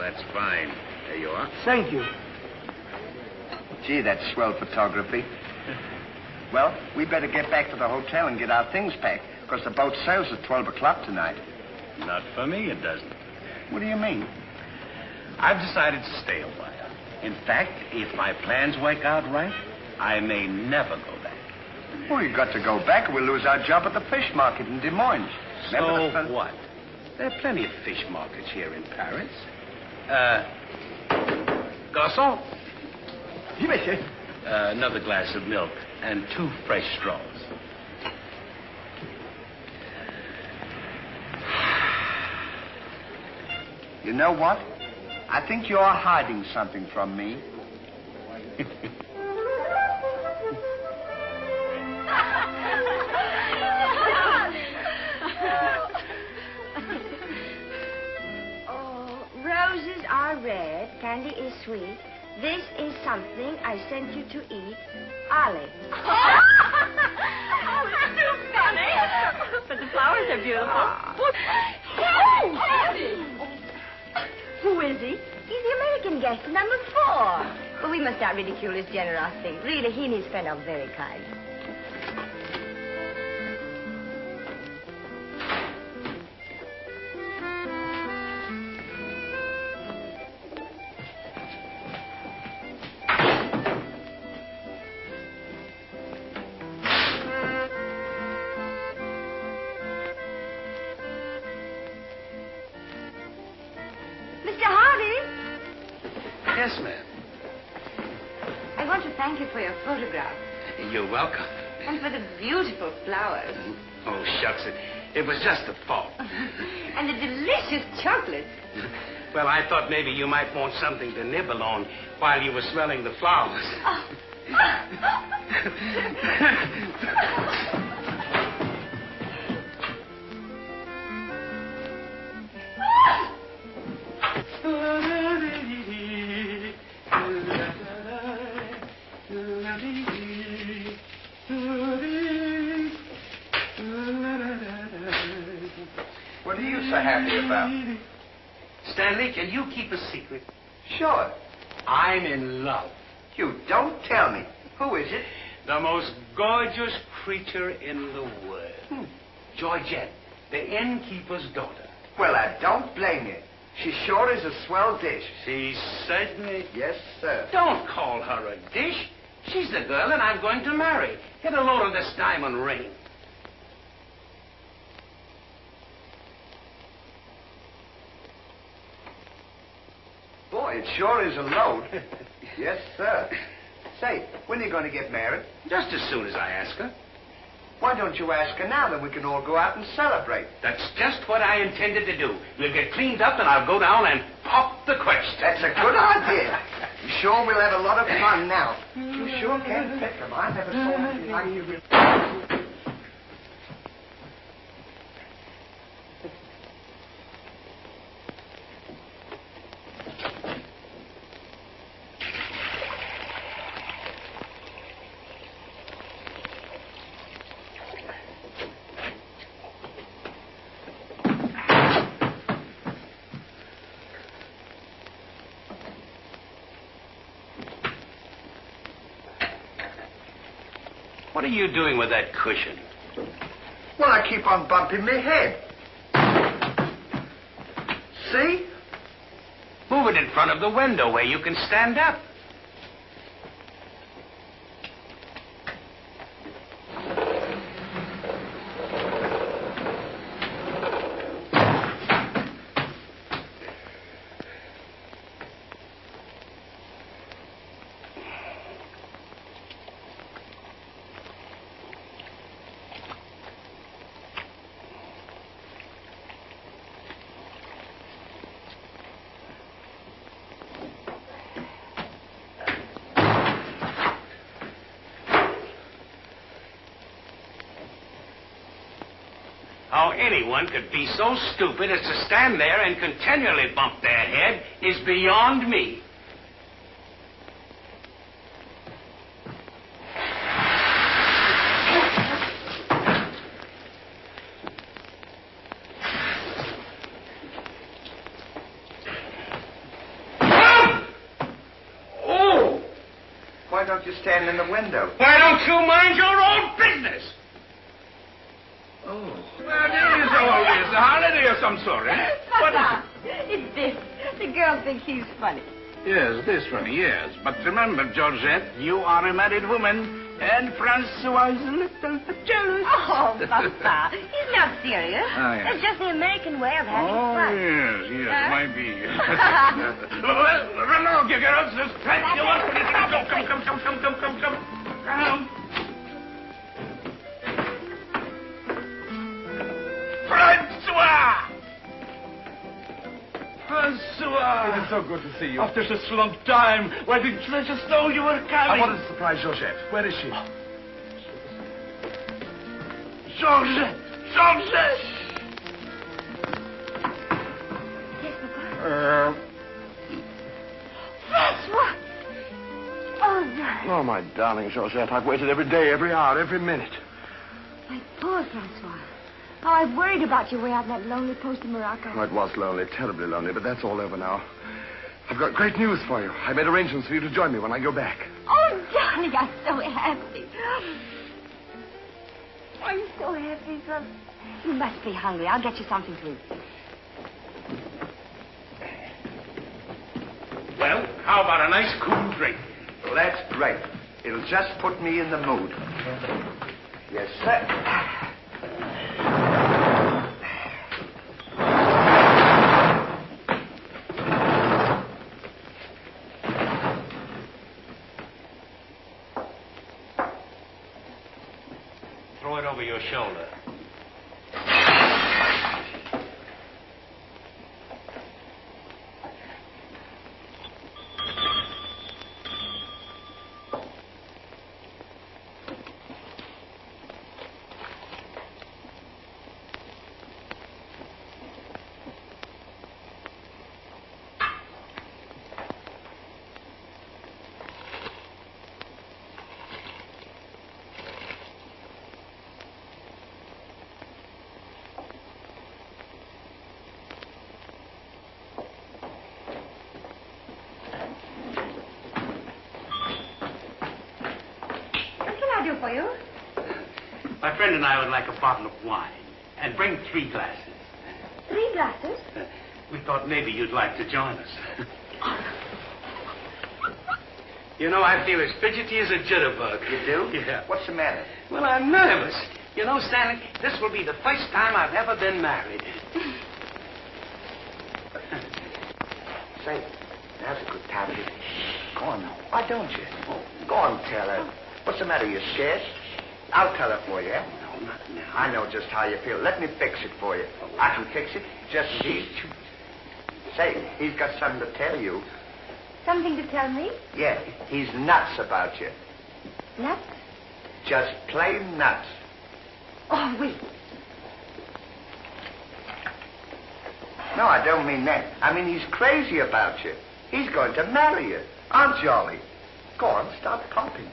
that's fine. There you are. Thank you. Gee, that's swell photography. Well, we better get back to the hotel and get our things packed, because the boat sails at 12 o'clock tonight. Not for me, it doesn't. What do you mean? I've decided to stay a while. In fact, if my plans work out right, I may never go back. Well, you've got to go back or we'll lose our job at the fish market in Des Moines. So what? There are plenty of fish markets here in Paris. Garçon? Oui, monsieur. Another glass of milk and 2 fresh straws. You know what? I think you're hiding something from me. Oh, roses are red, candy is sweet. This is something I sent you to eat. Ollie. Oh, it's too funny. But the flowers are beautiful. Who is he? He's the American guest, number 4. Well, we must not ridicule his generosity. Really, he and his friend are very kind. Yes, ma'am. I want to thank you for your photograph. You're welcome. And for the beautiful flowers. Oh, shucks. It was just a thought. And the delicious chocolates. Well, I thought maybe you might want something to nibble on while you were smelling the flowers. Oh. What are you so happy about? Stanley, can you keep a secret? Sure. I'm in love. You don't tell me. Who is it? The most gorgeous creature in the world. Georgette, the innkeeper's daughter. Well, I don't blame you. She sure is a swell dish. She certainly... Yes, sir. Don't call her a dish. She's the girl that I'm going to marry. Get a load of this diamond ring. Boy, it sure is a load. Yes, sir. Say, when are you going to get married? Just as soon as I ask her. Why don't you ask her now, then we can all go out and celebrate? That's just what I intended to do. We'll get cleaned up and I'll go down and pop the question. That's a good idea. I'm sure we'll have a lot of fun now. You sure can pick them. I never saw anything like you. What are you doing with that cushion? Well, I keep on bumping my head. See? Move it in front of the window where you can stand up. How anyone could be so stupid as to stand there and continually bump their head is beyond me. why don't you stand in the window? Why don't you mind your own business? Oh. Well, it is always a holiday of some sort, eh? What is Papa, it's this. The girl thinks he's funny. it? Yes, this one, yes. But remember, Georgette, you are a married woman, and Francois is a little jealous. Oh, Papa, he's not serious. Oh, yes. It's just the American way of having Oh, fun. yes, Huh? might be. Well, run along, you girls. Come. Francois! Francois! It's so good to see you. After such a long time, why didn't you let us know you were coming? I wanted to surprise Georgette. Where is she? Georgette! Yes, Papa. Francois! Oh, darling. Oh, my darling Georgette, I've waited every day, every hour, every minute. My poor Francois. Oh, I've worried about you way out in that lonely post in Morocco. Oh, it was lonely, terribly lonely, but that's all over now. I've got great news for you. I made arrangements for you to join me when I go back. Oh, darling, I'm so happy. I'm so happy, son. You must be hungry. I'll get you something to eat. Well, how about a nice cool drink? Well, that's great. It'll just put me in the mood. Yes, sir. Throw it over your shoulder. What can I do for you? My friend and I would like a bottle of wine. And bring 3 glasses. 3 glasses? We thought maybe you'd like to join us. You know, I feel as fidgety as a jitterbug. You do? Yeah. What's the matter? Well, I'm nervous. You know, Stanley, this will be the first time I've ever been married. Say, now's a good time to... Go on now. Why don't you? Go on, tell her. What's the matter? You scared? I'll tell her for you, eh? No, not now. I know just how you feel. Let me fix it for you. I can fix it. Just these two. Say, he's got something to tell you. Something to tell me? Yeah, he's nuts about you. Nuts? Just plain nuts. Oh, wait. No, I don't mean that. I mean he's crazy about you. He's going to marry you. Aren't you, Ollie? Go on, start pumping.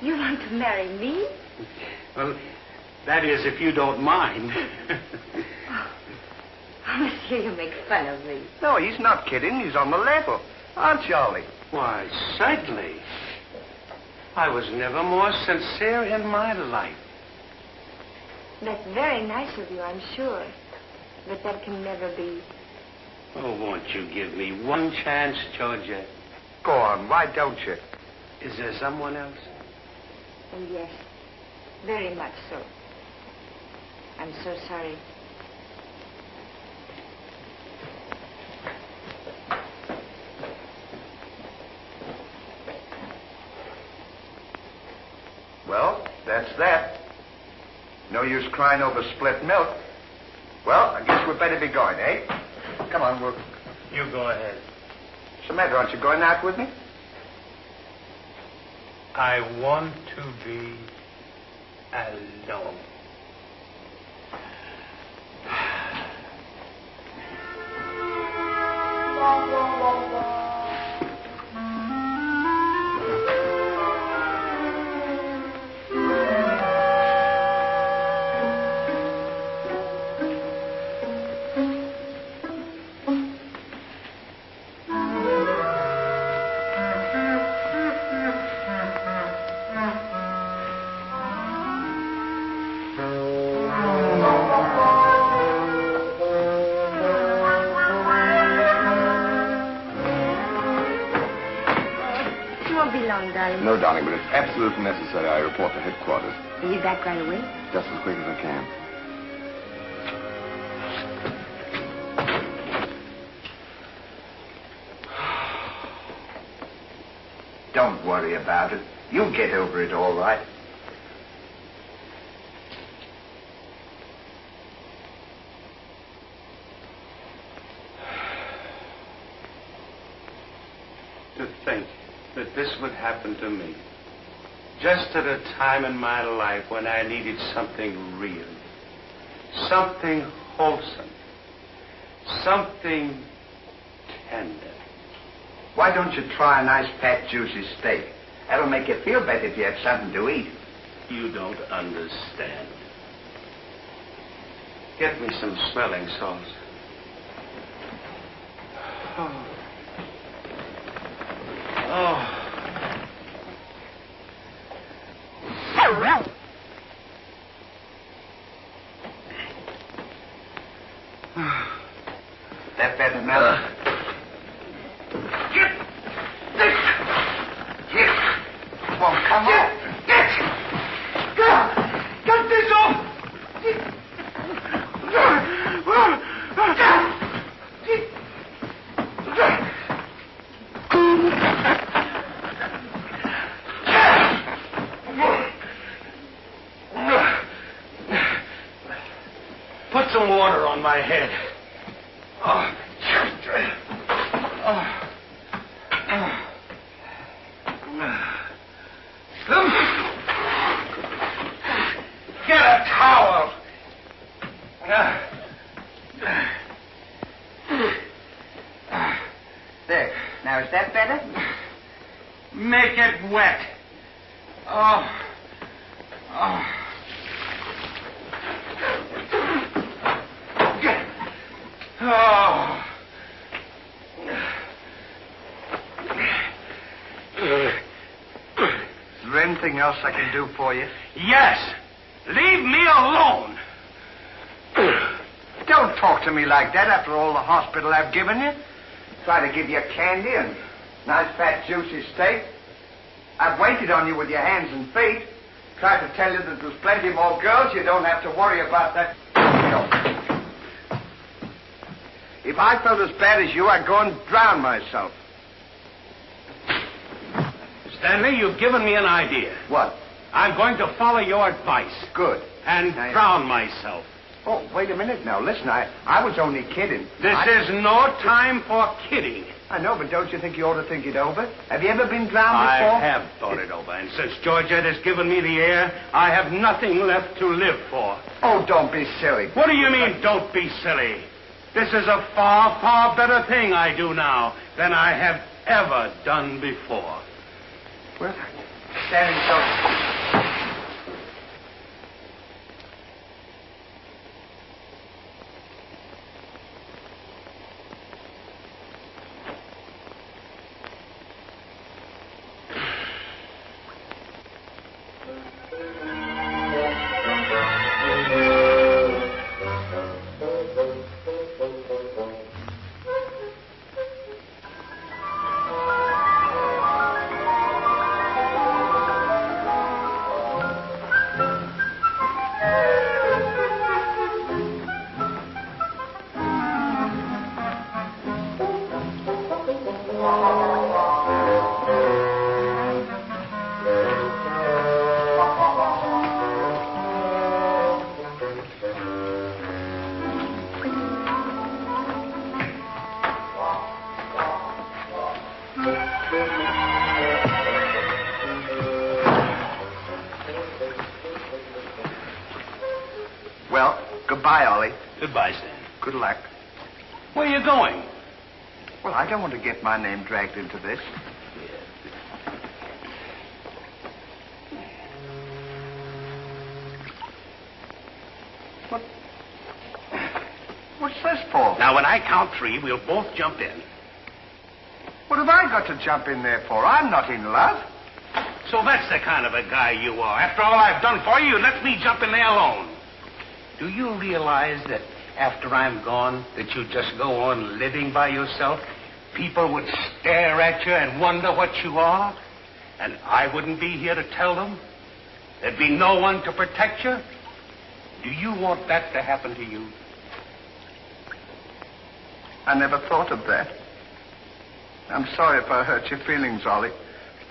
You want to marry me? Well, that is, if you don't mind. Oh, monsieur, you make fun of me. No, he's not kidding. He's on the level. Aren't you, Ollie? Why, certainly. I was never more sincere in my life. That's very nice of you, I'm sure. But that can never be. Oh, won't you give me one chance, Georgia? Go on, why don't you? Is there someone else? Oh, yes. Very much so. I'm so sorry. Well, that's that. No use crying over spilt milk. Well, I guess we'd better be going, eh? Come on, we'll... You go ahead. What's the matter? Aren't you going out with me? I want to be alone. wrong, darling. No, darling, but it's absolutely necessary I report to headquarters. Are you back right away? Just as quick as I can. Don't worry about it. You'll get over it all right. To think that this would happen to me. Just at a time in my life when I needed something real. Something wholesome. Something tender. Why don't you try a nice fat juicy steak? That'll make you feel better if you have something to eat. You don't understand. Get me some smelling salts. Oh. Oh. That better, Mel? Get this! Get! Won't come off. Get! Get this off! Put some water on my head. Oh. Get a towel. There. Now, is that better? Make it wet. Oh. Oh. Oh. Is there anything else I can do for you? Yes. Leave me alone. Don't talk to me like that after all the hospital I've given you. Try to give you candy and nice fat juicy steak. I've waited on you with your hands and feet. Tried to tell you that there's plenty more girls. You don't have to worry about that. If I felt as bad as you, I'd go and drown myself. Stanley, you've given me an idea. What? I'm going to follow your advice. Good. And drown myself. Oh, wait a minute now. Listen, I was only kidding. This is no time for kidding. I know, but don't you think you ought to think it over? Have you ever been drowned before? I have thought it over, and since Georgette has given me the air, I have nothing left to live for. Oh, don't be silly. What do you mean, don't be silly? This is a far, far better thing I do now than I have ever done before. Well, standing so... Well, goodbye, Ollie. Goodbye, Stan. Good luck. Where are you going? Well, I don't want to get my name dragged into this. What's this for? Now, when I count three, we'll both jump in. What have I got to jump in there for? I'm not in love. So that's the kind of a guy you are. After all I've done for you, let me jump in there alone. Do you realize that after I'm gone, that you just go on living by yourself? People would stare at you and wonder what you are. And I wouldn't be here to tell them? There'd be no one to protect you? Do you want that to happen to you? I never thought of that. I'm sorry if I hurt your feelings, Ollie.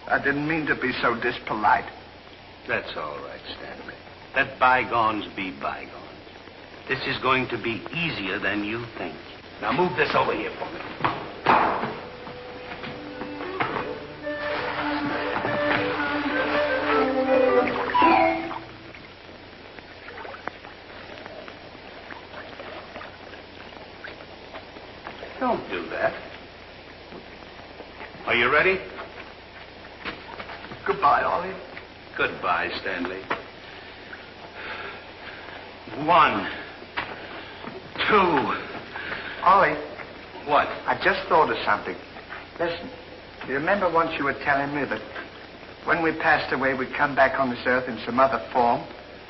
I didn't mean to be so dispolite. That's all right, Stanley. Let bygones be bygones. This is going to be easier than you think. Now move this over here for me. Don't do that. Are you ready? Goodbye, Ollie. Goodbye, Stanley. 1, 2. Ollie, What? I just thought of something. Listen, you remember once you were telling me that when we passed away, we'd come back on this earth in some other form?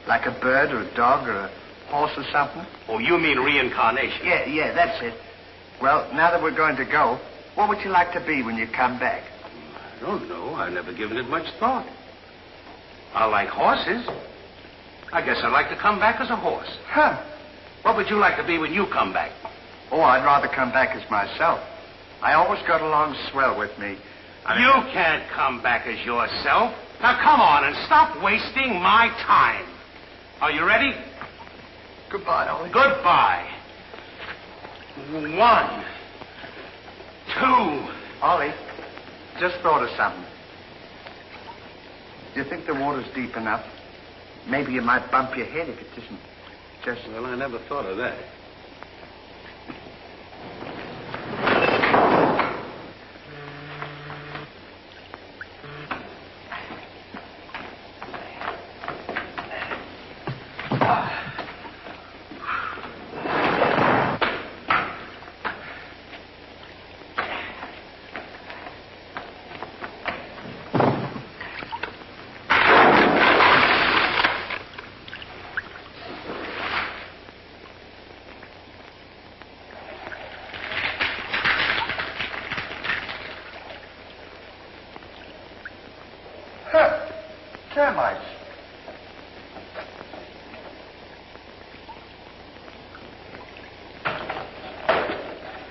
Like a bird or a dog or a horse or something? Oh, you mean reincarnation? Yeah, that's it. Well, now that we're going to go, what would you like to be when you come back? I don't know. I've never given it much thought. I like horses. I guess I'd like to come back as a horse. Huh. What would you like to be when you come back? Oh, I'd rather come back as myself. I always got along swell with me. You can't come back as yourself. Now, come on and stop wasting my time. Are you ready? Goodbye, Ollie. Goodbye. 1, 2. Ollie, just thought of something. Do you think the water's deep enough? Maybe you might bump your head if it isn't just... Well, I never thought of that. Termites.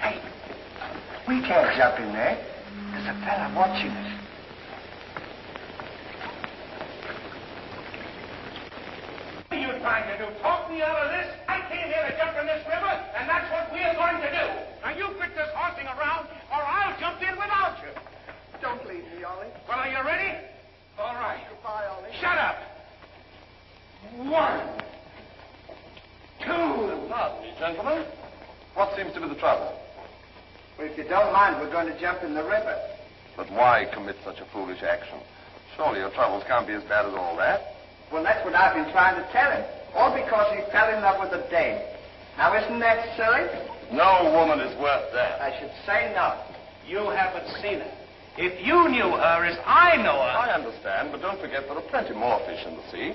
Hey, we can't jump in there. There's a fella watching us. What are you trying to do? Talk me out of this? I came here to jump in this river, and that's what we're going to do. Now, you quit this horsing around, or I'll jump in without you. Don't leave me, Ollie. Well, are you ready? All right. Goodbye, Ollie. Shut up. 1, 2. Gentlemen, what seems to be the trouble? Well, if you don't mind, we're going to jump in the river. But why commit such a foolish action? Surely your troubles can't be as bad as all that. Well, that's what I've been trying to tell him. All because he fell in love with a dame. Now, isn't that silly? No woman is worth that. I should say not. You haven't seen her. If you knew her as I know her... I understand, but don't forget there are plenty more fish in the sea.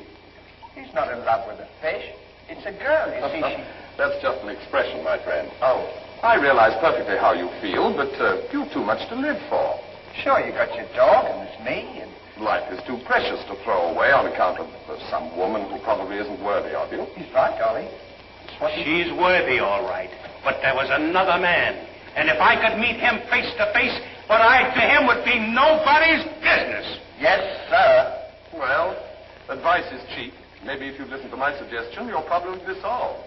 He's not in love with a fish. It's a girl, you see. That's just an expression, my friend. Oh, I realize perfectly how you feel, but you've too much to live for. sure, you got your dog, and there's me, and... Life is too precious to throw away on account of some woman who probably isn't worthy of you. He's right, Ollie. She's worthy, all right. But there was another man. And if I could meet him face to face, what I to him would be nobody's business. Yes, sir. Well, advice is cheap. Maybe if you'd listen to my suggestion, your problem would be solved.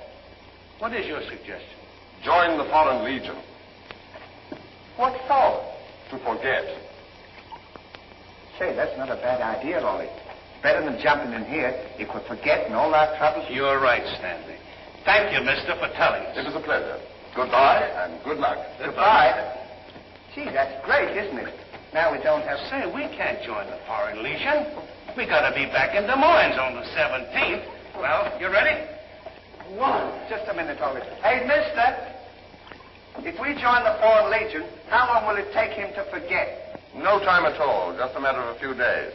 What is your suggestion? Join the Foreign Legion. What for? To forget. Say, that's not a bad idea, Ollie. Better than jumping in here if we're forgetting all our troubles. You're right, Stanley. Thank you, mister, for telling us. It was a pleasure. Goodbye and good luck. Goodbye. Gee, that's great, isn't it? Now we don't have... Say, we can't join the Foreign Legion. We gotta be back in Des Moines on the 17th. Well, you ready? Just a minute, Ollie. Hey, mister. If we join the Foreign Legion, how long will it take him to forget? No time at all. Just a matter of a few days.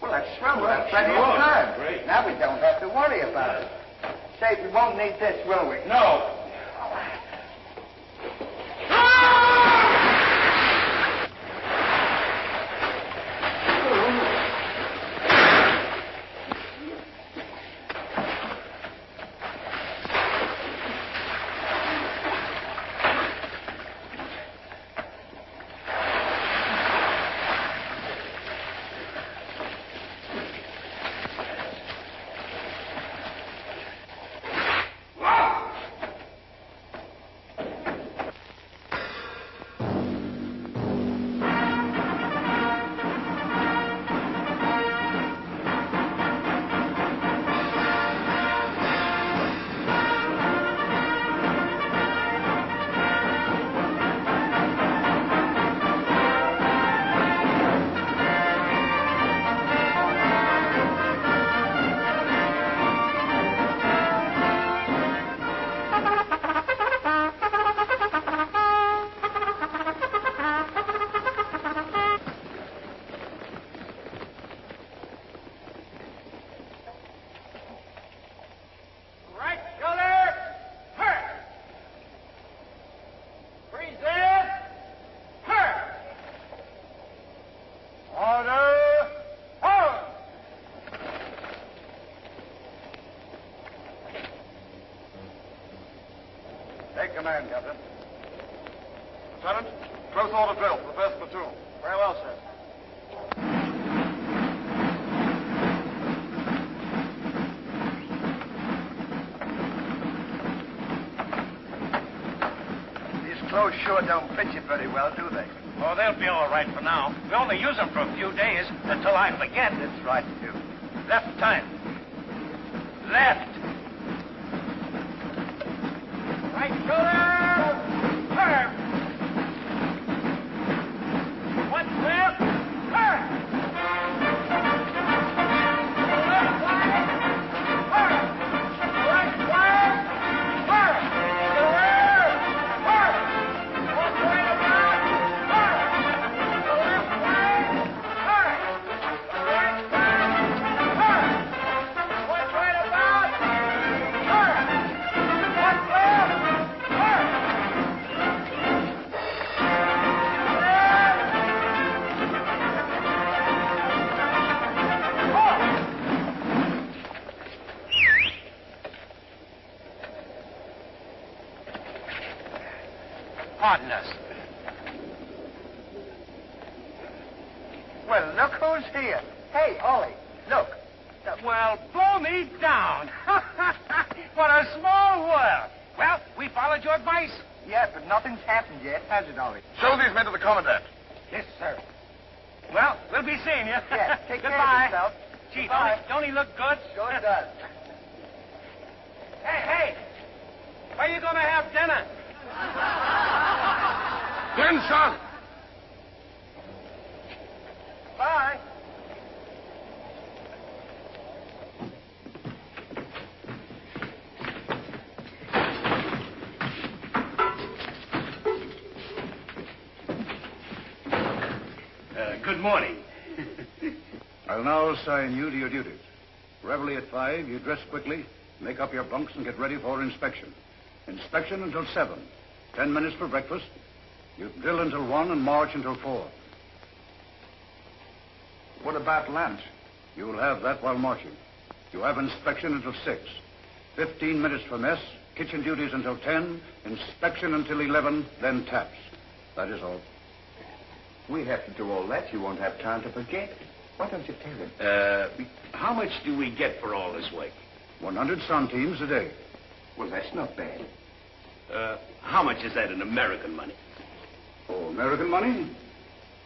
Well, that's swell. We'll have plenty of time. Great. Now we don't have to worry about it. Say, we won't need this, will we? No. take command, Captain. Lieutenant, close order drill for the first platoon. Very well, sir. These clothes sure don't fit you very well, do they? Oh, they'll be all right for now. We only use them for a few days until I forget. That's right, you. Left time. Left. Right shoulder. Turn. One left. Turn. Left side. Turn. Right side. Turn. The rear. Turn. One right about. Turn. The left side. Turn. The right side. Turn. One right about. Turn. One left. Turn. Pardon us. Well, look who's here. Hey, Ollie, look. Well, blow me down. What a small world. Well, we followed your advice. Yeah, but nothing's happened yet, has it, Ollie? Show these men to the commandant. Yes, sir. Well, we'll be seeing you. Yeah, take care Goodbye. of yourself. Gee, Goodbye. don't he look good? Sure does. Hey, where you going to have dinner? Glenn, son! Bye. Good morning. I'll now assign you to your duties. Reveille at 5, you dress quickly, make up your bunks, and get ready for inspection. Inspection until 7. 10 minutes for breakfast. You drill until 1 and march until 4. What about lunch? You'll have that while marching. You have inspection until 6. 15 minutes for mess, kitchen duties until 10, inspection until 11, then taps. That is all. We have to do all that. You won't have time to forget. Why don't you tell him? How much do we get for all this work? 100 centimes a day. Well, that's not bad. How much is that in American money? Oh, American money?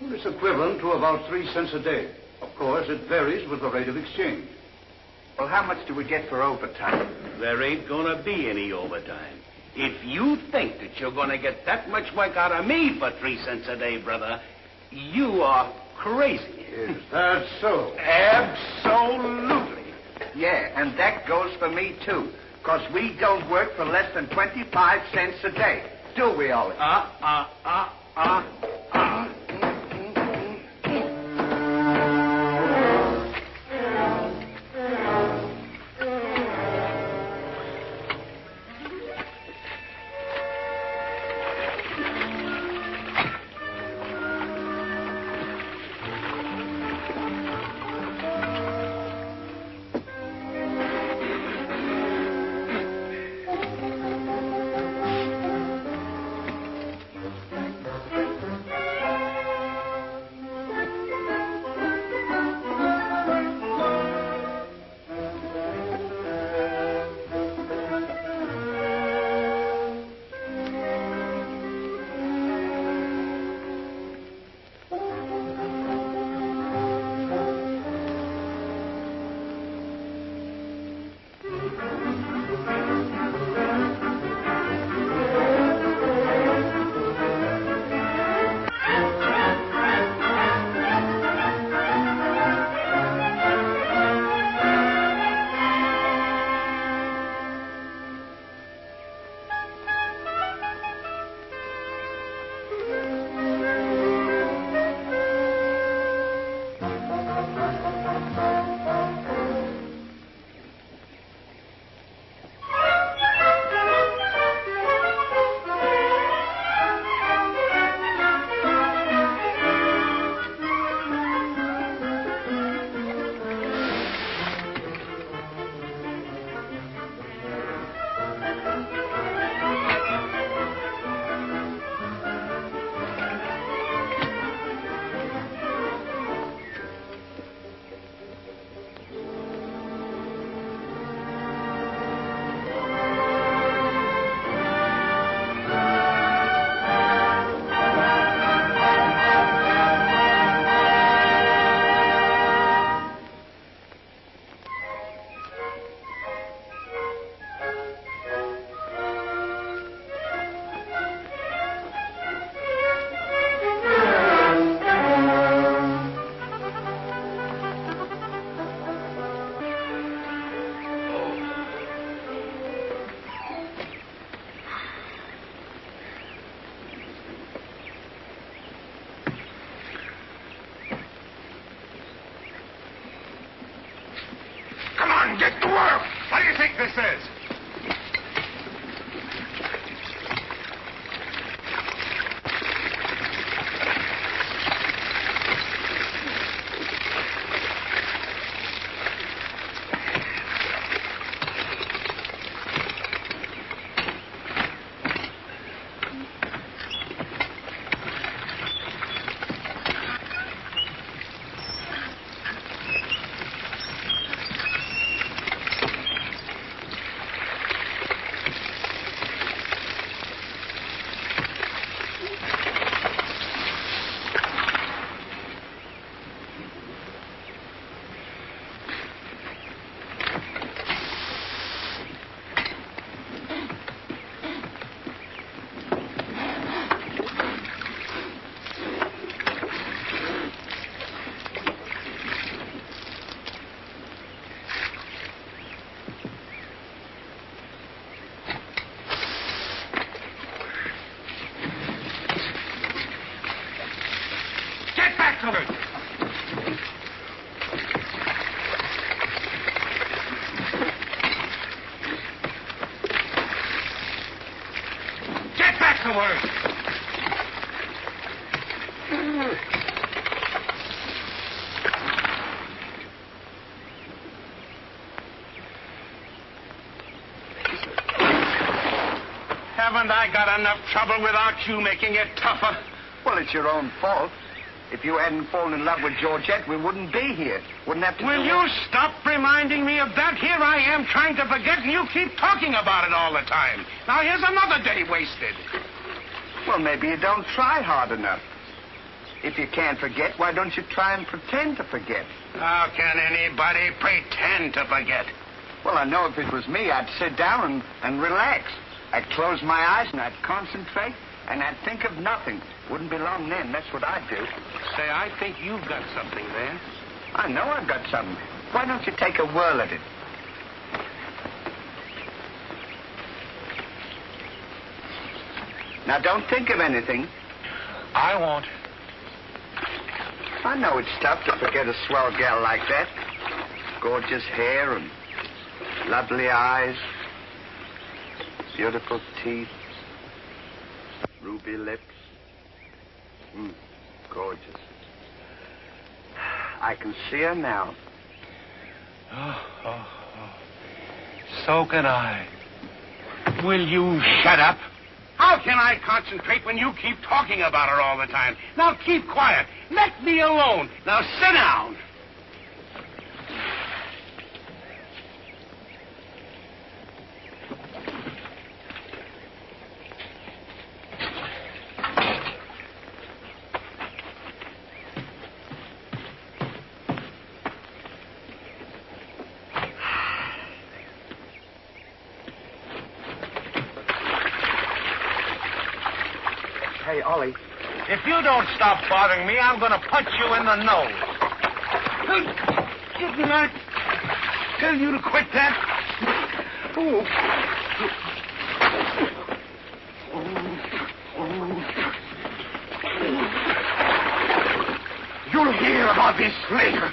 Well, it's equivalent to about 3 cents a day. Of course, it varies with the rate of exchange. Well, how much do we get for overtime? There ain't gonna be any overtime. If you think that you're gonna get that much work out of me for 3 cents a day, brother, you are crazy. Is that so? Absolutely. Yeah, and that goes for me, too. Because we don't work for less than 25 cents a day. Do we, Ollie? think this is? Get back to work! Haven't I got enough trouble without you making it tougher? Well, it's your own fault. If you hadn't fallen in love with Georgette, we wouldn't be here. Wouldn't have to... Will you stop reminding me of that? Here I am trying to forget, and you keep talking about it all the time. Now, here's another day wasted. Well, maybe you don't try hard enough. If you can't forget, why don't you try and pretend to forget? How can anybody pretend to forget? Well, I know if it was me, I'd sit down and relax. I'd close my eyes and I'd concentrate, and I'd think of nothing. Wouldn't be long then. That's what I'd do. Say, I think you've got something there. I know I've got something. Why don't you take a whirl at it? Now, don't think of anything. I won't. I know it's tough to forget a swell gal like that. Gorgeous hair and lovely eyes. Beautiful teeth. Ruby lips. Gorgeous. I can see her now. Oh. So can I. Will you shut up? How can I concentrate when you keep talking about her all the time? Now keep quiet. Let me alone. Now sit down. Hey, Ollie. If you don't stop bothering me, I'm going to punch you in the nose. Didn't I tell you to quit that? You'll hear about this later.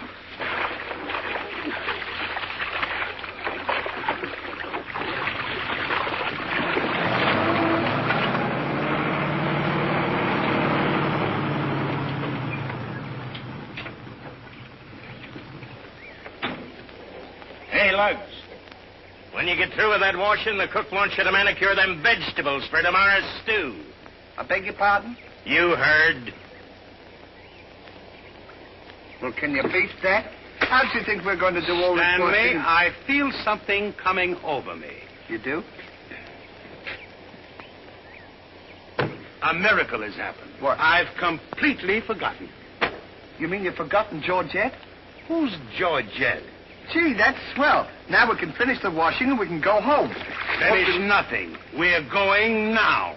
When you get through with that washing, the cook wants you to manicure them vegetables for tomorrow's stew. I beg your pardon? You heard. Well, can you beat that? How do you think we're going to do all this Stanley, washing? I feel something coming over me. You do? A miracle has happened. What? I've completely forgotten. You mean you've forgotten Georgette? Who's Georgette? Gee, that's swell. Now we can finish the washing and we can go home. Finish nothing. We're going now.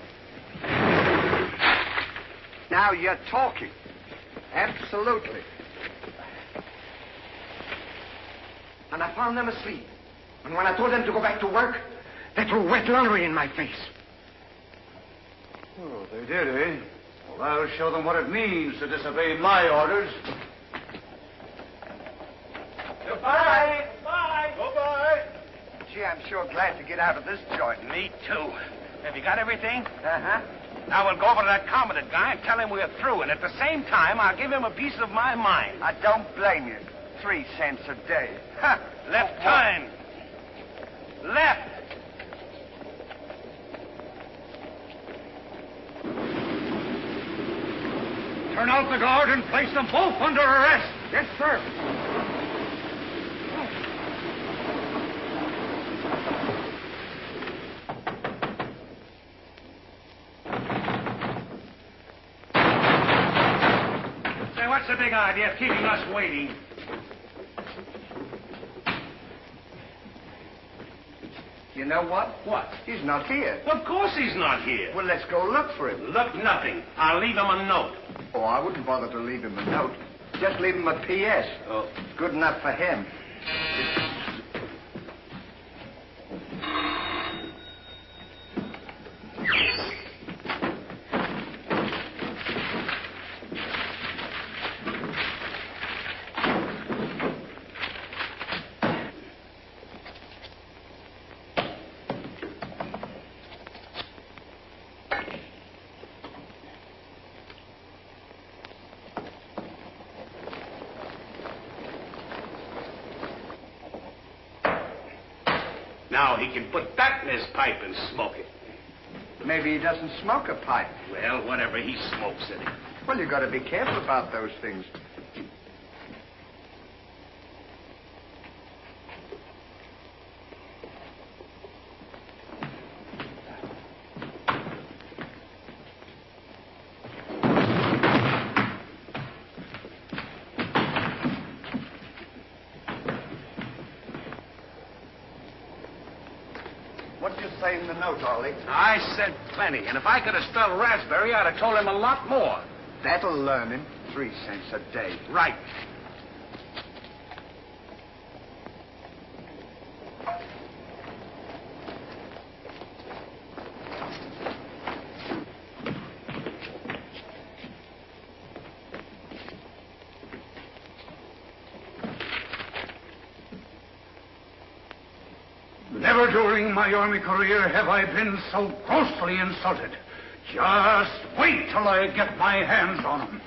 Now you're talking. Absolutely. And I found them asleep. And when I told them to go back to work, they threw wet laundry in my face. Oh, they did, eh? Well, I'll show them what it means to disobey my orders. Goodbye. Goodbye. Goodbye. Gee, I'm sure glad to get out of this joint. Me too. Have you got everything? Uh-huh. Now we'll go over to that Commandant guy and tell him we're through, and at the same time, I'll give him a piece of my mind. I don't blame you. 3 cents a day. Ha! Left turn. Left. Turn out the guard and place them both under arrest. Yes, sir. Say, what's the big idea of keeping us waiting? You know what? What? He's not here. Of course he's not here. Well, let's go look for him. Look, nothing. I'll leave him a note. Oh, I wouldn't bother to leave him a note. Just leave him a P.S. Oh. Good enough for him. Now he can put that in his pipe and smoke it. Maybe he doesn't smoke a pipe. Well, whatever, he smokes it. Well, you got to be careful about those things. What'd you say in the note, Ollie? I said plenty, and if I could have spelled raspberry, I'd have told him a lot more. That'll learn him. 3 cents a day. Right. Never during my army career have I been so grossly insulted. Just wait till I get my hands on him.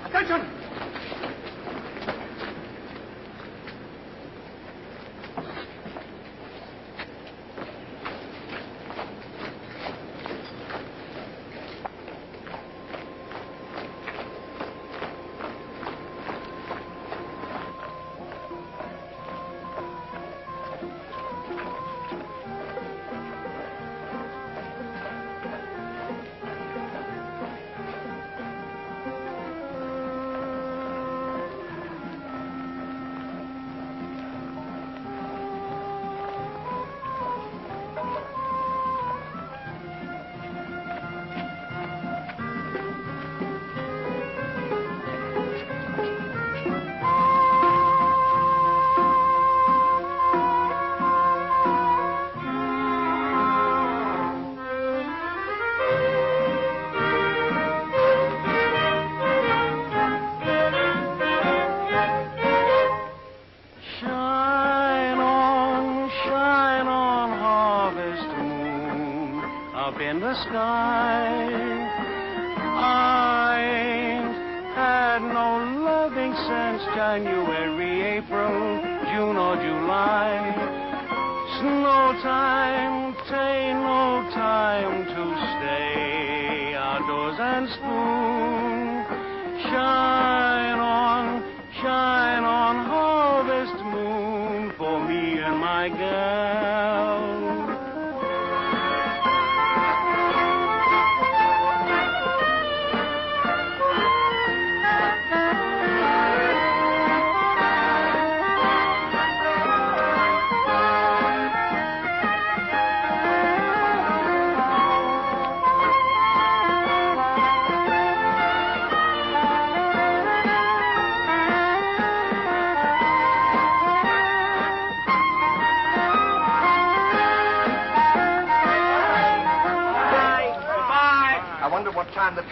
Attention! in the sky. I ain't had no loving since January, April, June or July. Snow time, tain't no time to stay outdoors and spoon. Shine on, harvest moon for me and my gal.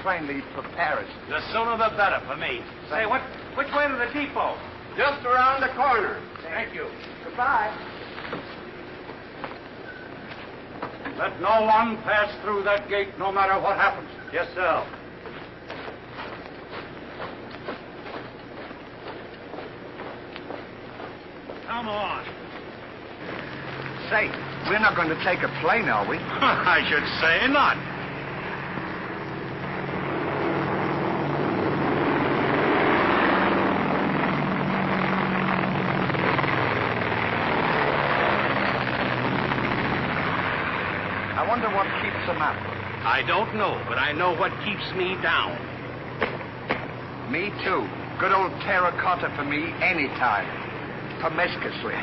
train leaves for Paris. The sooner the better for me. Say, which way to the depot? Just around the corner. Thank you. Goodbye. Let no one pass through that gate, no matter what happens. Yes, sir. Come on. Say, we're not going to take a plane, are we? I should say not. I wonder what keeps them up. I don't know, but I know what keeps me down. Me too. Good old terracotta for me anytime. Promiscuously.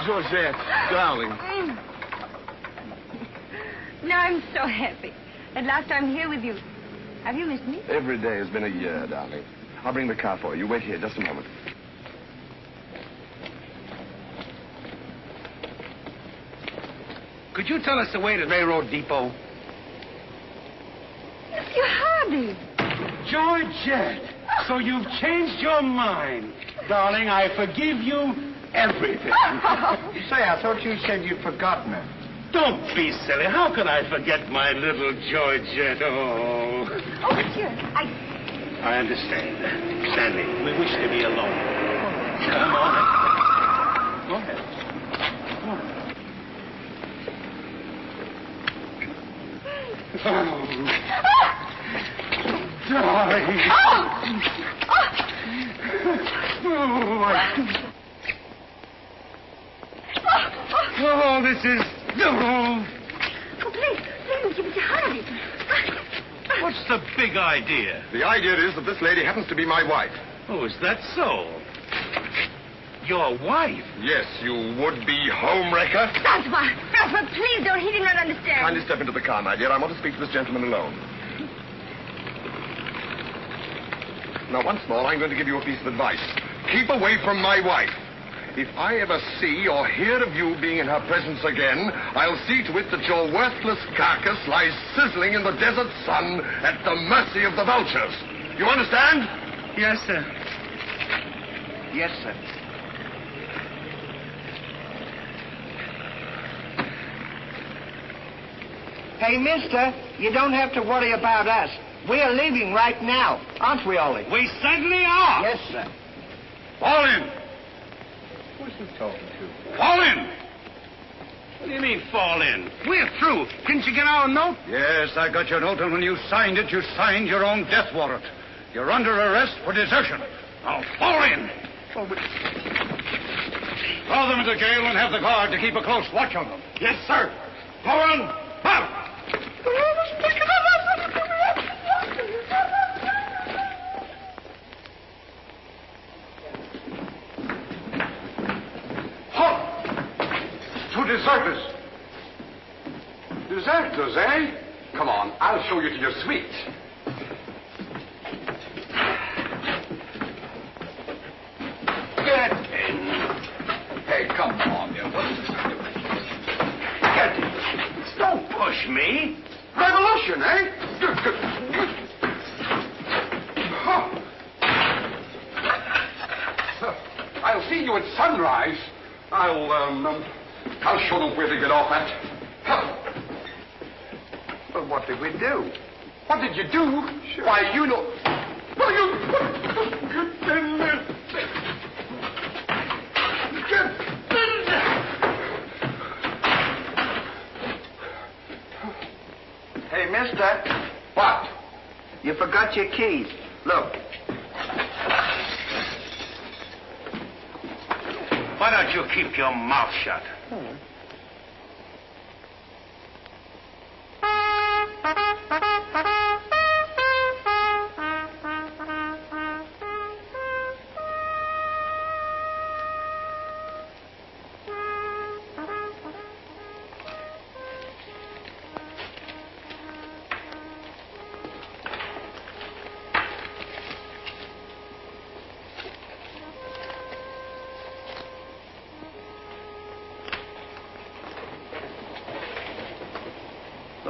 Georgette, darling. Now I'm so happy. At last I'm here with you. Have you missed me? Every day has been a year, darling. I'll bring the car for you. Wait here just a moment. Could you tell us the way to the railroad depot? Mr. Hardy. Georgette, so you've changed your mind. Darling, I forgive you everything. Say, I thought you said you'd forgotten her. Don't be silly. How could I forget my little Georgette? Oh. Oh, monsieur, I understand. Sandy, we wish to be alone. Come on. Go ahead. Go on. Oh. Darling. Oh, this is... Oh, please, Mr. Hardy. What's the big idea? The idea is that this lady happens to be my wife. Oh, is that so? Your wife? Yes, you would-be homewrecker. Francois, please don't. He did not understand. Kindly step into the car, my dear. I want to speak to this gentleman alone. Now, once more, I'm going to give you a piece of advice. Keep away from my wife. If I ever see or hear of you being in her presence again, I'll see to it that your worthless carcass lies sizzling in the desert sun at the mercy of the vultures. You understand? Yes, sir. Yes, sir. Hey, mister, you don't have to worry about us. We're leaving right now. Aren't we, Ollie? We certainly are. Yes, sir. Fall in. Who's he talking to? Fall in. What do you mean, fall in? We're through. Didn't you get our note? Yes, I got your note, and when you signed it, you signed your own death warrant. You're under arrest for desertion. Now, fall in. Throw them into jail and have the guard to keep a close watch on them. Yes, sir. Go on. Out. Two deserters. Deserters, eh? Come on, I'll show you to your suite. Get in. Hey, come on, you. Get in. Don't push me. Revolution, eh? I'll see you at sunrise. I'll show them where to get off at. Well, what did we do? What did you do? Sure. Why, you know... Well, you... Hey, mister. What? You forgot your keys. Look. Why don't you keep your mouth shut?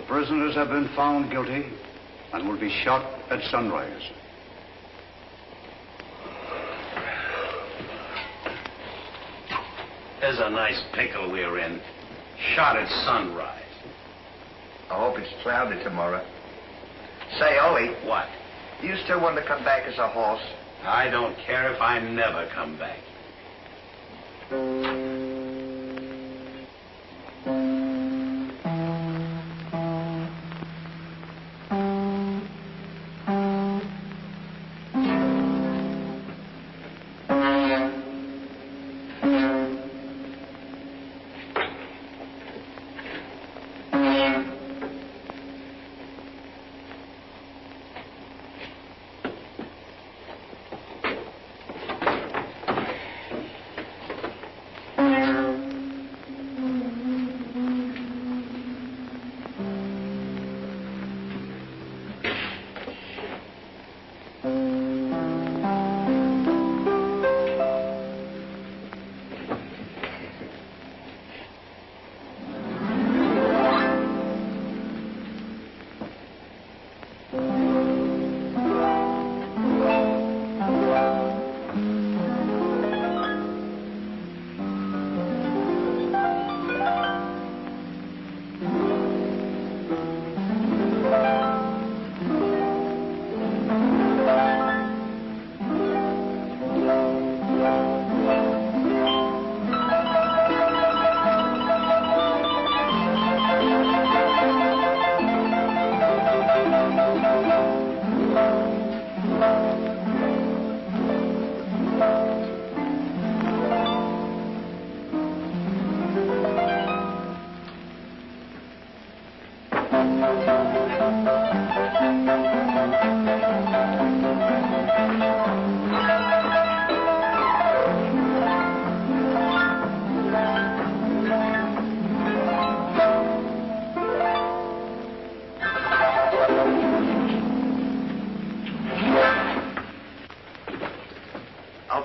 prisoners have been found guilty and will be shot at sunrise. There's a nice pickle we're in. Shot at sunrise. I hope it's cloudy tomorrow. Say, Ollie. What? Do you still want to come back as a horse? I don't care if I never come back.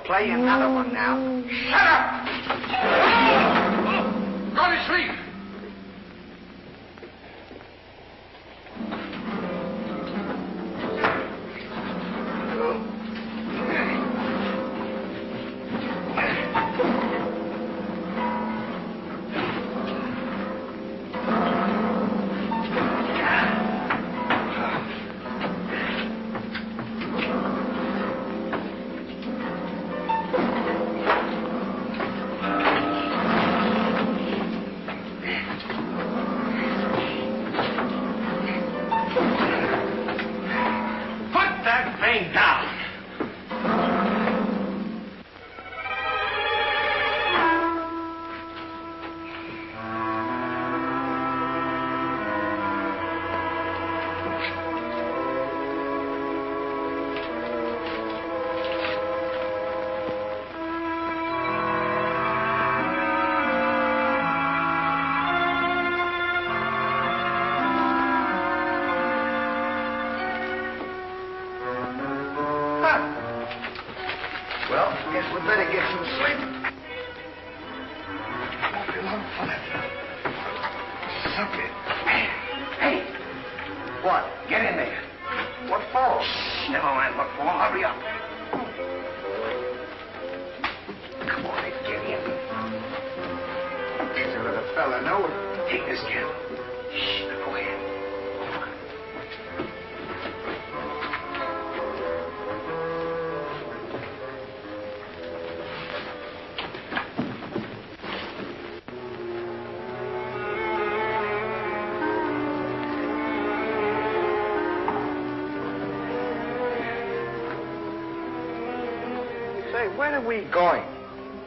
Play another one now. Shut up! Go to sleep! Well, guess we'd better get some sleep. Won't be long for that. Suck it. Hey! What? Get in there. What for? Shh, never mind what for. Hurry up. Come on, get in. So let a fella know. Take this candle. Shh, now go ahead. Where are we going?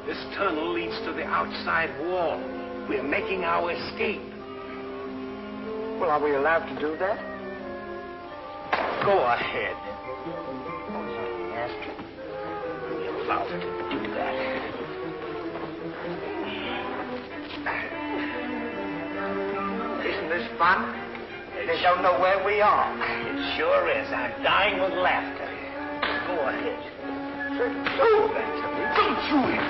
This tunnel leads to the outside wall. We're making our escape. Well, are we allowed to do that? Go ahead. Yes. We're allowed to do that. Isn't this fun? They don't know where we are. It sure is. I'm dying with laughter. Go ahead. Do that to me. Don't you it.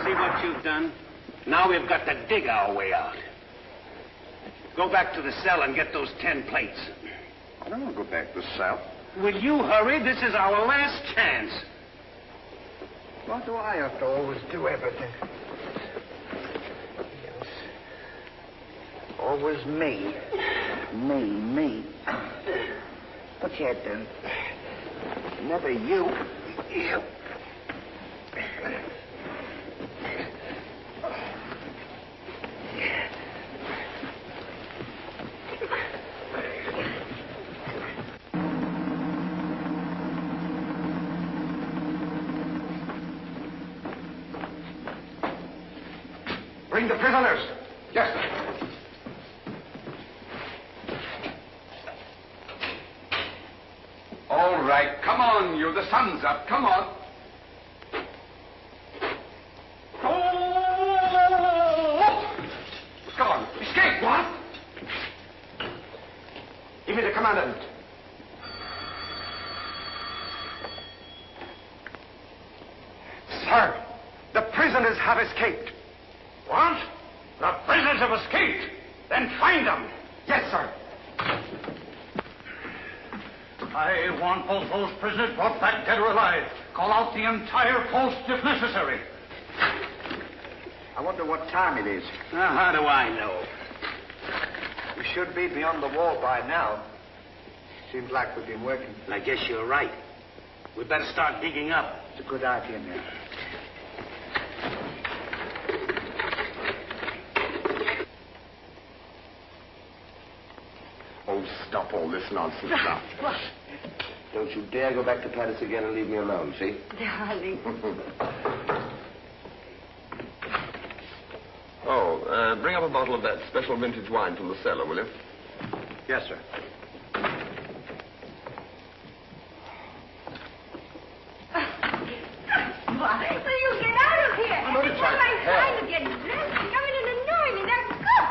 See what you've done? Now we've got to dig our way out. Go back to the cell and get those 10 plates. I don't want to go back to the cell. Will you hurry? This is our last chance. Why do I have to always do everything? Yes. Always me. Me. Put your head down. Never you. You. Bring the prisoners. Yes, sir. All right, come on, you. The sun's up. Come on. Come on. Escape, what? Give me the commandant. Sir, the prisoners have escaped. What? The prisoners have escaped. Then find them. Yes, sir. I want both those prisoners brought back dead or alive. Call out the entire post if necessary. I wonder what time it is. How do I know? We should be beyond the wall by now. Seems like we've been working. I guess you're right. We better start digging up. It's a good idea, man. Oh, stop all this nonsense now. What? Don't you dare go back to Paris again and leave me alone, see? Darling. Bring up a bottle of that special vintage wine from the cellar, will you? Yes, sir. Why? Will you get out of here? I'm only It's trying not to my help. time to get dressed. You come in and annoy me. That's good.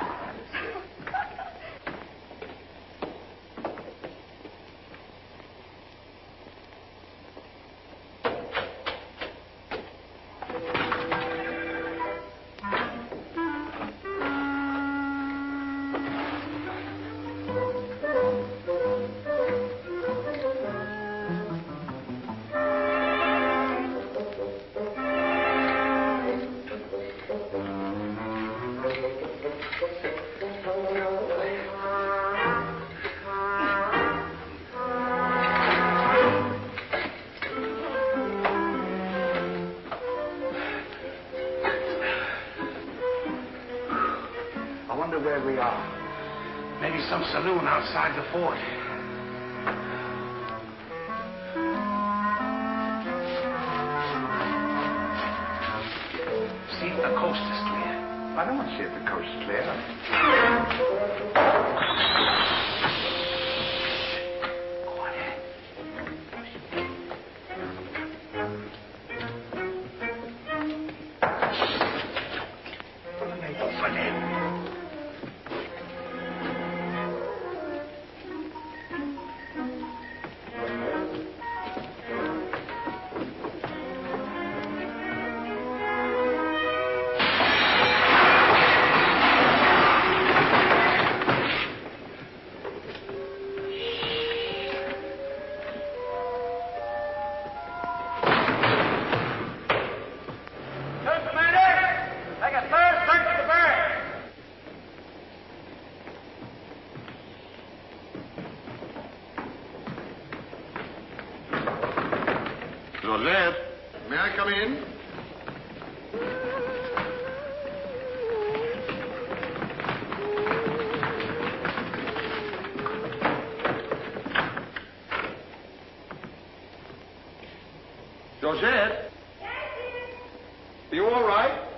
I wonder where we are. Maybe some saloon outside the fort. See if the coast is clear. I don't want to see if the coast is clear. Laurel, may I come in? Georgette? Are you all right?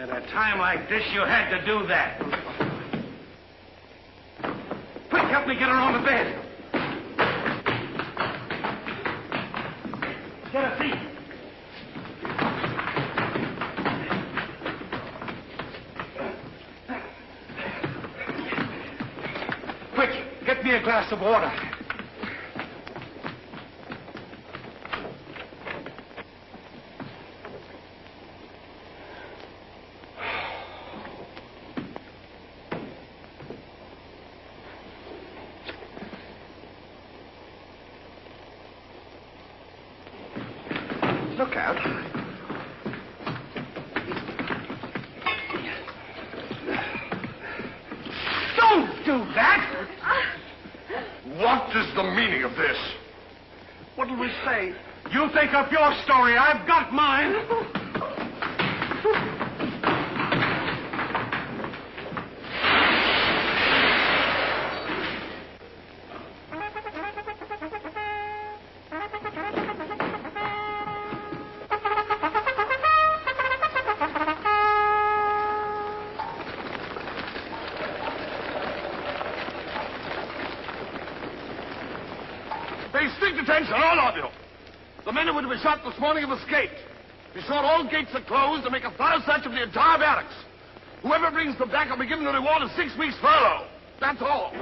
At a time like this, you had to do that. Quick, help me get her on the bed. Get a seat. Quick, get me a glass of water. Look out. Don't do that! What is the meaning of this? What'll we say? You think up your story. I've got mine. Pay strict attention, all of you. The men who were to be shot this morning have escaped. Be sure all gates are closed and make a thorough search of the entire barracks. Whoever brings them back will be given the reward of 6 weeks' furlough. That's all.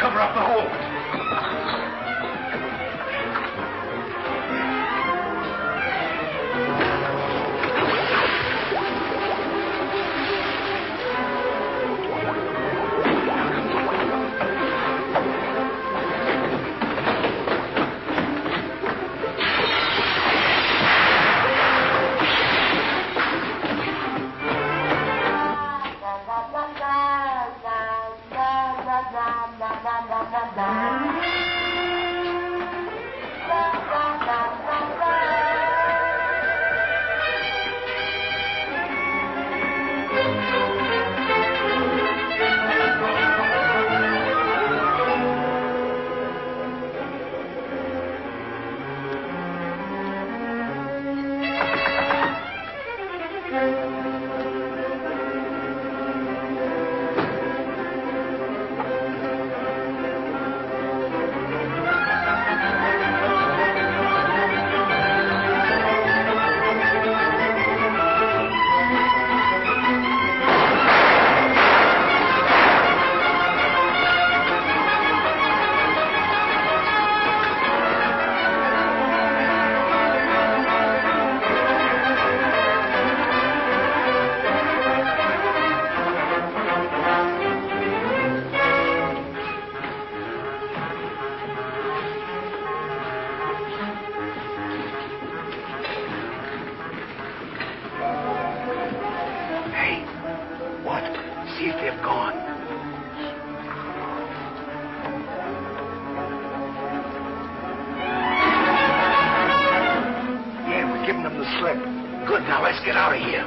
Cover up the hole. Bye. Now, let's get out of here.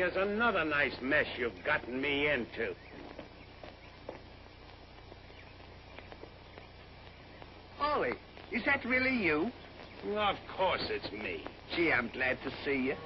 here's another nice mess you've gotten me into. Ollie, is that really you? Of course it's me. Gee, I'm glad to see you.